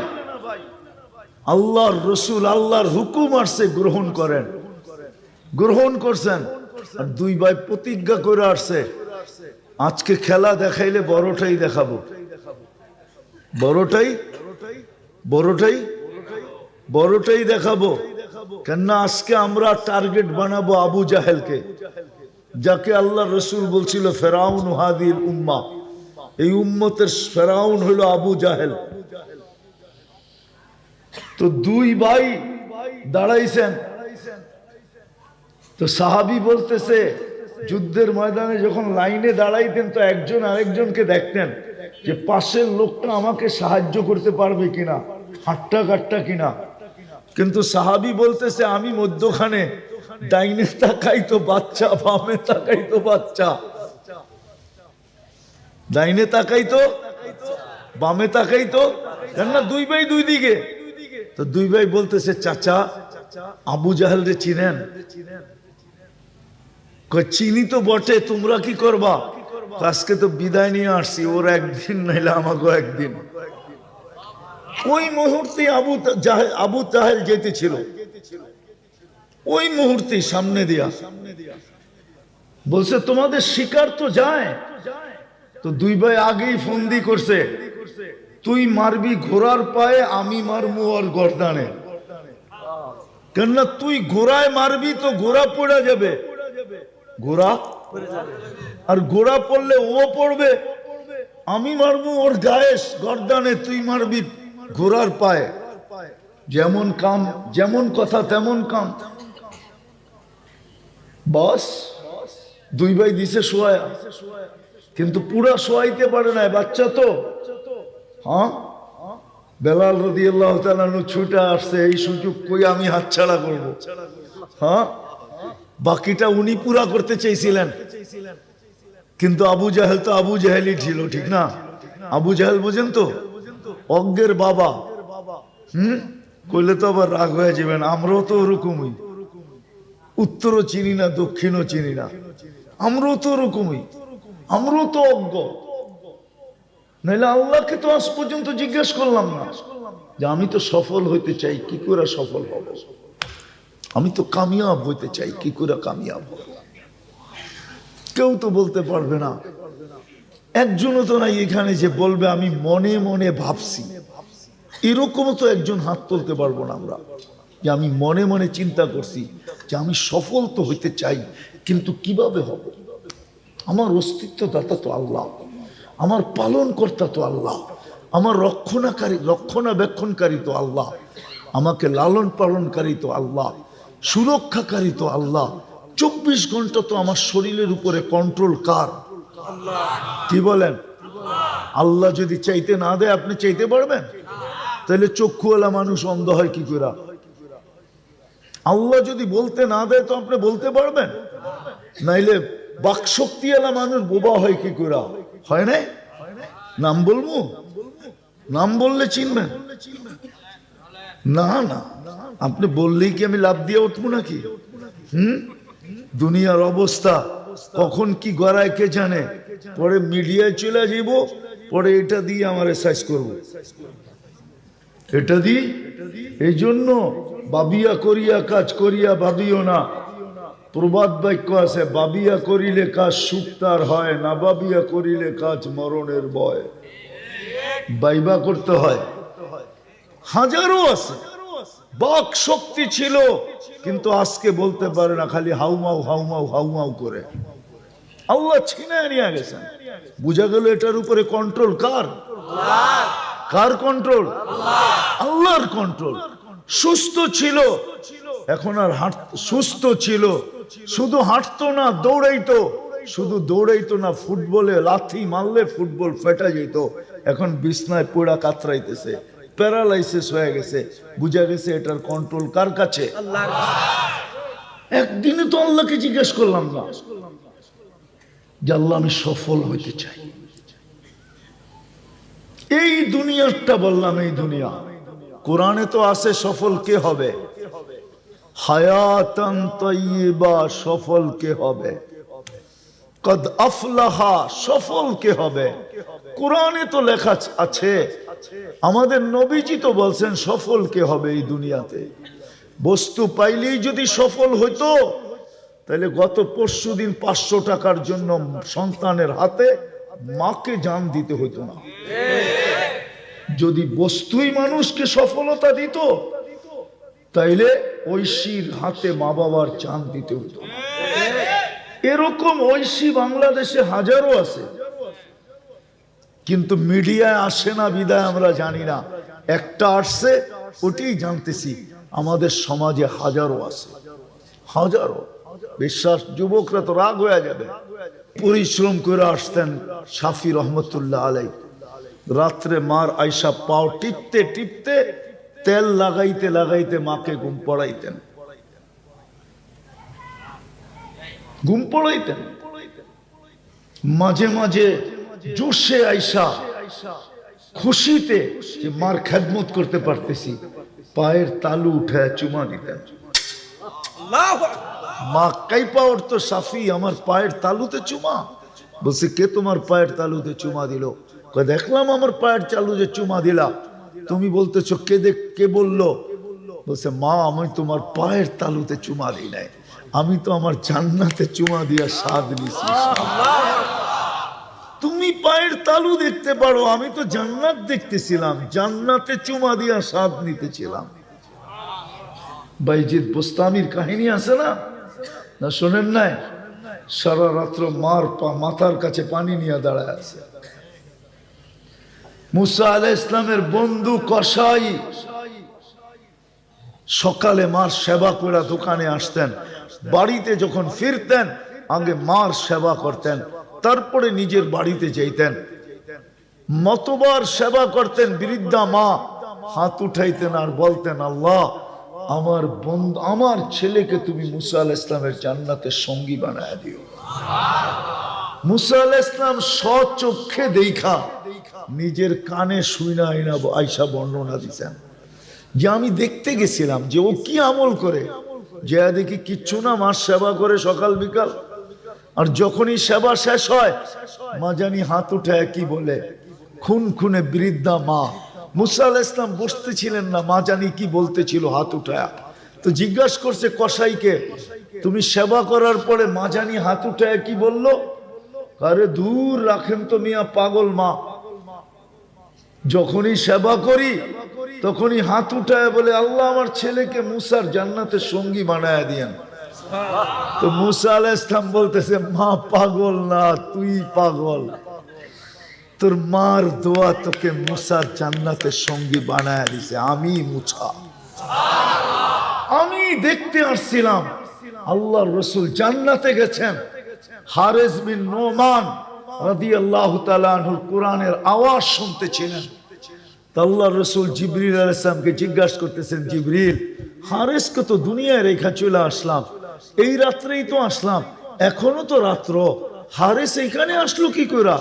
আল্লাহর রসুল আল্লাহর হুকুম আসছে গ্রহণ করেন, গ্রহণ করছেন। আর দুই ভাই প্রতিজ্ঞা করে আসছে আজকে খেলা দেখাইলে বড়টাই দেখাবো, বড়টাই বড়টাই বড়টাই দেখাবো। কেননা আজকে আমরা টার্গেট বানাবো আবু জাহেলকে, যাকে আল্লাহ রসুল বলছিল ফেরাউন হাদিল উম্মাহ, এই উম্মতের ফেরাউন হলো আবু জাহেল। তো দুই ভাই দাঁড়াইছেন, তো সাহাবী বলতেছে যুদ্ধের ময়দানে যখন লাইনে দাঁড়াইতেন তো একজন আরেকজনকে দেখতেন যে পাশের লোকটা আমাকে সাহায্য করতে পারবে কিনা, হাট্টা কাট্টা কিনা। কিন্তু সাহাবী বলতেছে আমি মধ্যখানে, ডাইনে তাকাই তো বাচ্চা, বামে তাকাই তো বাচ্চা, ডাইনে তাকাই তো বামে তাকাই তো, কেননা দুই ভাই দুই দিকে। তো দুই ভাই বলতেছে চাচা আবু জাহেল রে চিনেন? চিনি তো বটে, তোমরা কি করবা? আজকে তো বিদায় নিয়ে আসছি, ওর একদিন নাইলে আমাকে একদিন। ওই মুহূর্তে আবু জাহেল যেতেছিল, ওই মুহূর্তে সামনে দিয়া বলছে তোমাদের শিকার তো যায়। তো দুই ভাই আগেই ফন্দি করছে, তুই মারবি ঘোড়ার পায়ে, আমি মারবো ওর গর্দানে। কেননা তুই ঘোড়ায় মারবি তো ঘোড়া পড়ে যাবে, ঘোড়া আর ঘোড়া পড়লে ও পড়বে, আমি মারবো ওর গায়ে গর্দানে, তুই মারবি ঘোড়ার পায়ে। যেমন কাম, যেমন কথা তেমন কাম। বস দুই ভাই দিছে শোয়া, কিন্তু পুরা শোয়াইতে পারে না, বাচ্চা তো। হ্যাঁ, বেলাল রাদিয়াল্লাহু তাআলা আনহু ছুটে আসছে, এই সুযোগ কই আমি হাতছাড়া করব? হ্যাঁ, বাকিটা উনি পুরা করতে চেয়েছিলেন, কিন্তু আবু জাহেল তো আবু জাহেলই ছিল, ঠিক না? আবু জাহেল বুঝেন তো, অজ্ঞের বাবা। কইলে তো আবার রাগ হয়ে যাবেন, আমরাও তো ওরকমই, উত্তরও চিনি না দক্ষিণও চিনি না, আমরাও তো ওরকমই, আমরাও তো অজ্ঞ। নাইলে আল্লাহকে তো আজ পর্যন্ত জিজ্ঞেস করলাম না যে আমি তো সফল হইতে চাই, কি করে সফল হব? আমি তো কামিয়াব হইতে চাই, কি করে কামিয়াব হব? কেউ তো বলতে পারবে না। একজনও তো নাই এখানে যে বলবে আমি মনে মনে ভাবছি। এরকমও তো একজন হাত তুলতে পারবো না আমরা, যে আমি মনে মনে চিন্তা করছি যে আমি সফল তো হইতে চাই, কিন্তু কিভাবে হব? আমার অস্তিত্বদাতা তো আল্লাহ, আমার পালন কর্তা তো আল্লাহ, আমার রক্ষণাবেক্ষণকারী তো আল্লাহ, আমাকে লালন পালনকারী তো আল্লাহ, সুরক্ষাকারী তো আল্লাহ। 24 ঘন্টা তো আমার শরীরের উপরে কন্ট্রোল কার? কি বলেন? আল্লাহ যদি চাইতে না দেয়, আপনি চাইতে পারবেন? তাহলে চক্ষুওয়ালা মানুষ অন্ধ হয় কি করে? আল্লাহ যদি বলতে না দেয় তো আপনি বলতে পারবেন? নাইলে বাকশক্তিওয়ালা মানুষ বোবা হয় কি করে? হয় না? নাম বলবো? নাম বললে চিনবেন না? না, আপনি বললেই কি আমি লাভ দিয়ে উঠবো নাকি? দুনিয়ার অবস্থা কখন কি গড়ায় কে জানে। পরে মিডিয়ায় চলে যাইব, পরে এটা দিয়ে আমার সাইজ করব, এটা দিয়ে। এই জন্য বাবিয়া করিয়া কাজ করিয়া ভাবিও না। প্রবাদ বাক্য আছে, বাবিয়া করিলে কাজ সুখ তার হয় না, বাবিয়া করিলে কাজ মরণের ভয়। বাইবা করতে হয়। হাজারো আছে, বাক শক্তি ছিল, কিন্তু আজকে বলতে পারে না, খালি হাউমাউ হাউমাউ হাউমাউ করে। আল্লাহ ছিনায় নিয়ে গেছেন। বুঝা গেল এটার উপরে কন্ট্রোল কার? কার কন্ট্রোল? আল্লাহর কন্ট্রোল। সুস্থ ছিল, এখন আর সুস্থ ছিল, শুধু হাঁটতো না, দৌড়াইতো। শুধু দৌড়াইতো না, ফুটবলে লাথি মারলে ফুটবল ফেটা যেত। এখন বিছনায় পোড়া কাতরাইতেছে, প্যারালাইসিস হয়ে গেছে। বুঝা গেছে এটার কন্ট্রোল কার কাছে? একদিনে তো আল্লাহকে জিজ্ঞেস করলাম না যে আল্লাহ আমি সফল হইতে চাই। এই দুনিয়াটা বললাম, এই দুনিয়া কোরআনে তো আছে সফল কে হবে? হায়াতান তাইয়্যিবা, সফল কে হবে? কদ আফলাহা, সফল কে হবে? কোরআনে তো লেখা আছে। আমাদের নবীজি তো বলছেন সফল কে হবে এই দুনিয়াতে। বস্তু পাইলেই যদি সফল হইতো, তাহলে গত পরশুদিন 500 টাকার জন্য সন্তানের হাতে মাকে জান দিতে হইতো না। যদি বস্তুই মানুষকে সফলতা দিত, তাইলে ঐশীর হাতে মা বাবার জান দিতে হইতো না। এরকম ঐশী বাংলাদেশে হাজারো আছে, কিন্তু মিডিয়ায় আসে না বিদায় আমরা জানি না। একটা আসছে, ওটাই জানতেছি। আমাদের সমাজে হাজারো আছে, হাজারো। বিশ্বাস, যুবকরা তো রাগ হয়ে যাবে। পরিশ্রম করে আসতেন শাফি রহমতুল্লাহ আলাই, রাত্রে মার আয়সা পাও টিপতে টিপতে, তেল লাগাইতে লাগাইতে মাকে ঘুম পড়াইতেন, ঘুম পড়াইতেন। মাঝে মাঝে জোশে আয়সা, খুশিতে যে মার খেদমত করতে পারতেছি, পায়ের তালু উঠে চুমা দিতেন। মা কাইপা উঠতো, শাফি আমার পায়ের তালুতে চুমা। বলছে কে তোমার পায়ের তালুতে চুমা দিল? দেখলাম আমার পায়ের তালুতে চুমা দিলা। তুমি বলতেছো কে বললো? বলছে মা আমি তোমার পায়ের তালুতে চুমা দিই নাই, আমি তো আমার জান্নাতে চুমা দিয়া স্বাদ নিছি। তুমি পায়ের তালু দেখতে পারো, আমি তো জান্নাত দেখতেছিলাম, জান্নাতে চুমা দিয়া স্বাদ নিতেছিলাম। বাইজিদ বোস্তামির কাহিনী আছে না, না শোনেন নাই? সারা রাত্র মার মাথার কাছে পানি নিয়ে দাঁড়ায় আছে। মুসা আলাইহিস ইসলামের বন্ধু কসাই সকালে মার সেবা করে দোকানে আসতেন, বাড়িতে যখন ফিরতেন আগে মার সেবা করতেন, তারপরে নিজের বাড়িতে যাইতেন। মতবার সেবা করতেন বৃদ্ধা মা, হাত উঠাইতেন আর বলতেন, আল্লাহ আমার বন্ধু, আমার ছেলেকে তুমি মুসা আলাইহিস ইসলামের জান্নাতের সঙ্গী বানায় দিও। মুসা আলাইহিস ইসলাম স্বচক্ষে দেখা, নিজের কানে শুইনা আইনা আয়সা বর্ণনা দিচ্ছেন যে আমি দেখতে গেছিলাম যে ও কি আমল করে, যে দেখি কিচ্ছু না, মার সেবা করে সকাল বিকাল, আর যখনই সেবা শেষ হয় মা জানি হাত উঠায় কি বলে, খুন খুনে বৃদ্ধা মা। মুসা আলাইহিস ইসলাম বসতেছিলেন না, মা জানি কি বলতেছিল হাত উঠায়া। তো জিজ্ঞাসা করছে কসাইকে, তুমি সেবা করার পরে মা জানি হাত উঠায় কি বললো? আরে দূর রাখেন তো মিয়া, পাগল মা। যখনই সেবা করি তখনই হাত উঠায় বলে, আল্লাহ আমার ছেলেকে মুসার জান্নাতের সঙ্গী বানায় দিয়েন। তো মুসা আলাইহিস সালাম বলতেছে, মা পাগল না, তুই পাগল। তোর মার দোয়া তোকে মুসার জান্নাতের সঙ্গী বানায় দিছে, আমি মুসা। আমি দেখতে আসছিলাম আল্লাহর রাসূল জান্নাতে গেছেন। হারিস বিন নোমান রাদিয়াল্লাহু তাআলা আনহু কোরআনের আওয়াজ শুনতেছিলেন। আল্লাহর রাসূল জিবরিল আলাইহিস সালামকে জিজ্ঞাসা করতেছেন, জিবরিল, হারিসকে তো দুনিয়ায় রেখা চলে আসলাম, এই রাত্রেই তো আসলাম, এখনো তো রাত্র, হারিস এখানে আসলো কি করে?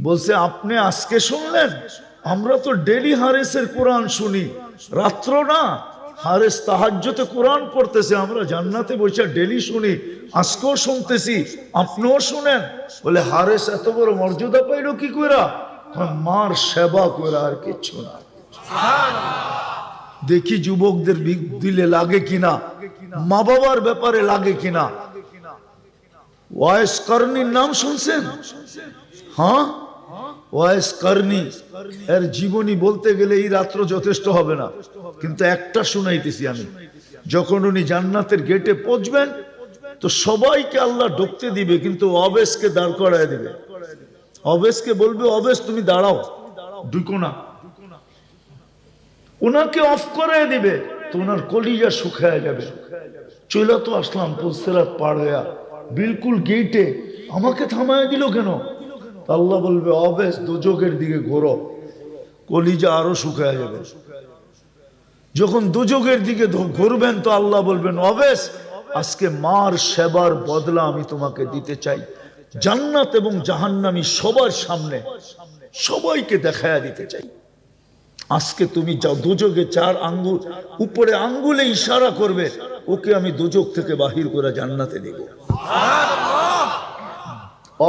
বলছে, আপনি আজকে শুনলেন? আমরা তো ডেলি হারিসের কোরআন শুনি, রাত্র না। হারিস তাহাজ্জুদে কোরআন পড়তেছে, আমরা জান্নাতে বসে ডেলি শুনি, আজকেও শুনতেছি, আপনিও শুনেন। বলে, হারিস এত বড় মর্যাদা পাইল কি করে? মার সেবা করে, আর কিচ্ছু না। দেখি যুবকদের দিলে লাগে কিনা, মা বাবার ব্যাপারে লাগে কিনা। ওয়াইস করনির নাম শুনছেন? হ্যাঁ, ওয়াইস করনি এর জীবনী বলতে গেলে এই রাত্র যথেষ্ট হবে না, কিন্তু একটা শুনাইতেছি আমি। যখন উনি জান্নাতের গেটে পৌঁছবেন তো সবাইকে আল্লাহ ঢুকতে দিবে, কিন্তু অবেশকে দাঁড় করায় দিবে। অবেশকে বলবে, অবেশ তুমি দাঁড়াও, ঢুকো না। ওনাকে অফ করে দিবে, তো ওনার কলিজা শুকায় যাবে। চলে তো আসলাম পুলসিরাত পার হইয়া, বিলকুল গেটে আমাকে থামায় দিল কেন? আল্লাহ বলবে, অবেশ দোজখের দিকে ঘোরো, কলিজা আরো শুকায় যাবে। যখন দোজখের দিকে ঘুরবেন তো আল্লাহ বলবেন, অবেশ আজকে মার সেবার বদলা আমি তোমাকে দিতে চাই। জান্নাত এবং জাহান্নামী সবার সামনে সবাইকে দেখায়া দিতে চাই। আজকে তুমি যাও দোজখে, 4 আঙ্গুল উপরে আঙ্গুলে ইশারা করবে, ওকে আমি দোজখ থেকে বাহির করে জান্নাতে দিব।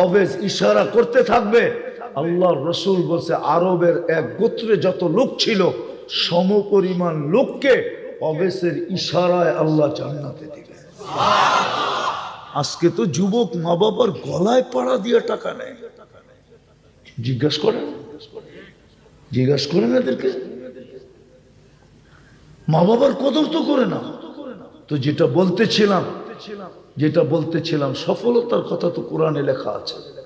অবেশ ইশারা করতে থাকবে। আল্লাহর রাসূল বলছে, আরবের এক গোত্রে যত লোক ছিল সমপরিমাণ লোককে অবেশের ইশারায় আল্লাহ জান্নাতে দিবে। আজকে তো যুবক মা বাবার গলায় পাড়া দিয়ে টাকা নেয়। জিজ্ঞাসা করেন এদেরকে, মা বাবার কদর তো করে না। তো যেটা বলতেছিলাম সফলতার কথা তো কোরআনে লেখা আছে।